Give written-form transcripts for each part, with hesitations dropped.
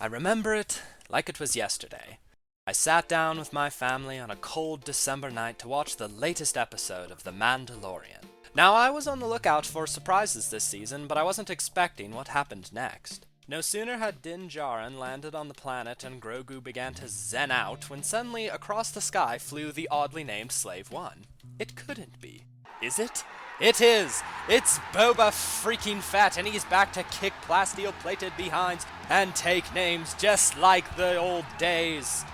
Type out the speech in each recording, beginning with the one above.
I remember it like it was yesterday. I sat down with my family on a cold December night to watch the latest episode of The Mandalorian. Now, I was on the lookout for surprises this season, but I wasn't expecting what happened next. No sooner had Din Djarin landed on the planet and Grogu began to zen out when suddenly across the sky flew the oddly named Slave One. It couldn't be. Is it? It is! It's Boba freaking Fett, and he's back to kick plasteel-plated behinds and take names just like the old days.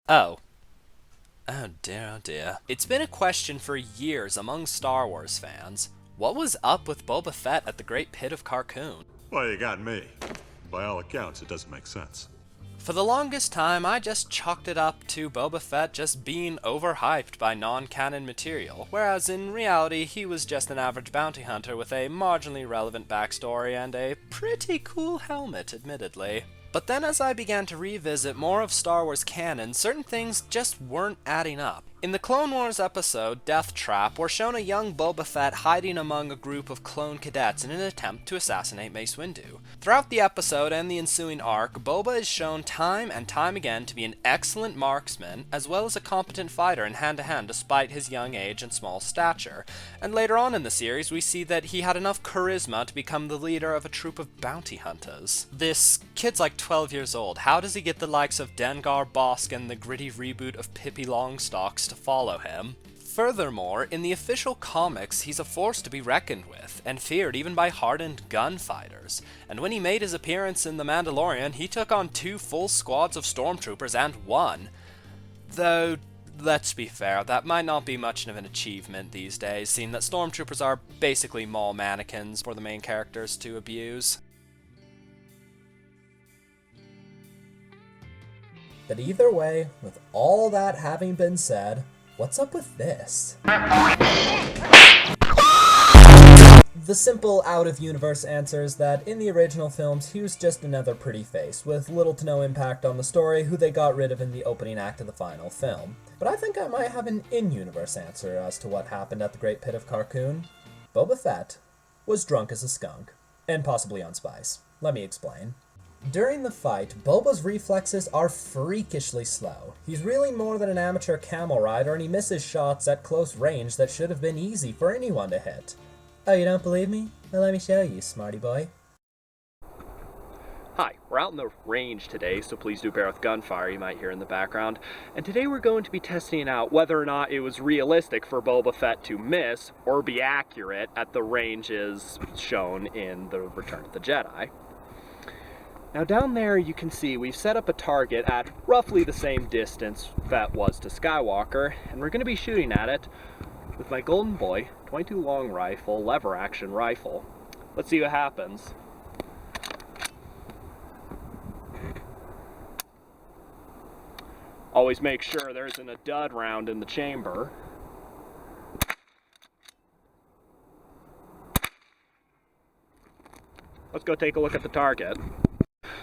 Oh. Oh dear, oh dear. It's been a question for years among Star Wars fans. What was up with Boba Fett at the Great Pit of Carkoon? Well, you got me. By all accounts, it doesn't make sense. For the longest time, I just chalked it up to Boba Fett just being overhyped by non-canon material, whereas in reality, he was just an average bounty hunter with a marginally relevant backstory and a pretty cool helmet, admittedly. But then as I began to revisit more of Star Wars canon, certain things just weren't adding up. In the Clone Wars episode, Death Trap, we're shown a young Boba Fett hiding among a group of clone cadets in an attempt to assassinate Mace Windu. Throughout the episode and the ensuing arc, Boba is shown time and time again to be an excellent marksman, as well as a competent fighter in hand-to-hand despite his young age and small stature. And later on in the series, we see that he had enough charisma to become the leader of a troop of bounty hunters. This kid's like 12 years old. How does he get the likes of Dengar Bosk and the gritty reboot of Pippi Longstocks to follow him? Furthermore, in the official comics, he's a force to be reckoned with, and feared even by hardened gunfighters. And when he made his appearance in The Mandalorian, he took on 2 full squads of stormtroopers and won. Though, let's be fair, that might not be much of an achievement these days, seeing that stormtroopers are basically mall mannequins for the main characters to abuse. But either way, with all that having been said, what's up with this? The simple out-of-universe answer is that in the original films, he was just another pretty face, with little to no impact on the story, who they got rid of in the opening act of the final film. But I think I might have an in-universe answer as to what happened at the Great Pit of Carkoon. Boba Fett was drunk as a skunk, and possibly on spice. Let me explain. During the fight, Boba's reflexes are freakishly slow. He's really more than an amateur camel rider, and he misses shots at close range that should have been easy for anyone to hit. Oh, you don't believe me? Well, let me show you, smarty boy. Hi, we're out in the range today, so please do bear with gunfire you might hear in the background. And today we're going to be testing out whether or not it was realistic for Boba Fett to miss or be accurate at the ranges shown in The Return of the Jedi. Now down there you can see we've set up a target at roughly the same distance Fett was to Skywalker, and we're going to be shooting at it with my Golden Boy 22 long rifle, lever action rifle. Let's see what happens. Always make sure there isn't a dud round in the chamber. Let's go take a look at the target.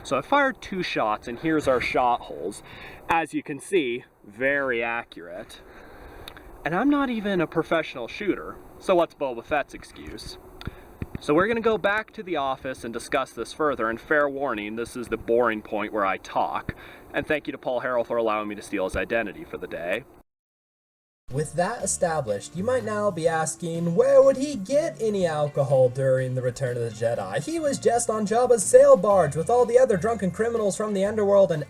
So I fired 2 shots, and here's our shot holes. As you can see, very accurate. And I'm not even a professional shooter, so what's Boba Fett's excuse? So we're going to go back to the office and discuss this further, and fair warning, this is the boring point where I talk. And thank you to Paul Harrell for allowing me to steal his identity for the day. With that established, you might now be asking, where would he get any alcohol during the Return of the Jedi? He was just on Jabba's sail barge with all the other drunken criminals from the underworld and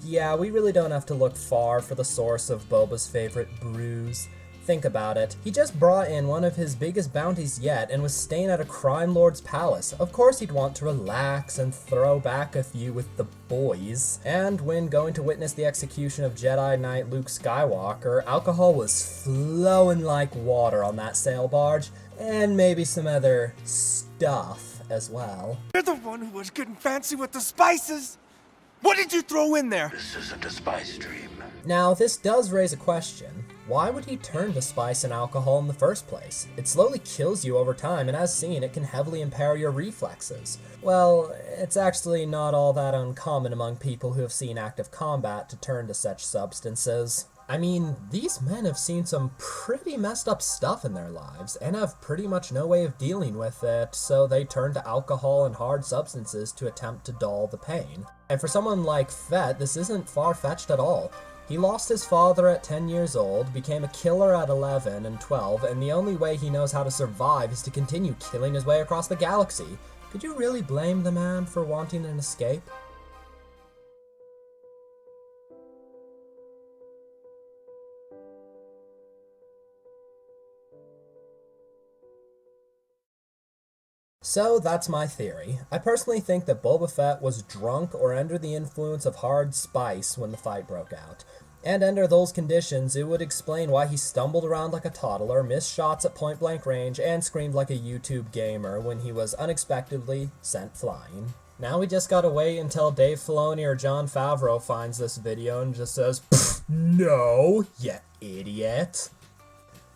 Yeah, we really don't have to look far for the source of Boba's favorite brews. Think about it. He just brought in one of his biggest bounties yet and was staying at a crime lord's palace. Of course he'd want to relax and throw back a few with the boys. And when going to witness the execution of Jedi Knight Luke Skywalker, alcohol was flowing like water on that sail barge, and maybe some other stuff as well. You're the one who was getting fancy with the spices! What did you throw in there? This isn't a spy stream. Now, this does raise a question. Why would he turn to spice and alcohol in the first place? It slowly kills you over time, and as seen, it can heavily impair your reflexes. Well, it's actually not all that uncommon among people who have seen active combat to turn to such substances. I mean, these men have seen some pretty messed up stuff in their lives, and have pretty much no way of dealing with it, so they turn to alcohol and hard substances to attempt to dull the pain. And for someone like Fett, this isn't far-fetched at all. He lost his father at 10 years old, became a killer at 11 and 12, and the only way he knows how to survive is to continue killing his way across the galaxy. Could you really blame the man for wanting an escape? So that's my theory. I personally think that Boba Fett was drunk or under the influence of hard spice when the fight broke out. And under those conditions, it would explain why he stumbled around like a toddler, missed shots at point-blank range, and screamed like a YouTube gamer when he was unexpectedly sent flying. Now we just gotta wait until Dave Filoni or Jon Favreau finds this video and just says, "No, you idiot."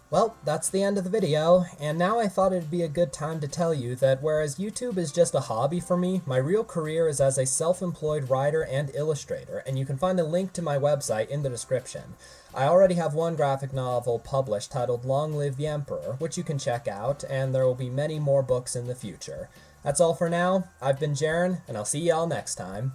Well, that's the end of the video, and now I thought it'd be a good time to tell you that whereas YouTube is just a hobby for me, my real career is as a self-employed writer and illustrator, and you can find a link to my website in the description. I already have one graphic novel published titled Long Live the Emperor, which you can check out, and there will be many more books in the future. That's all for now. I've been Jaren, and I'll see y'all next time.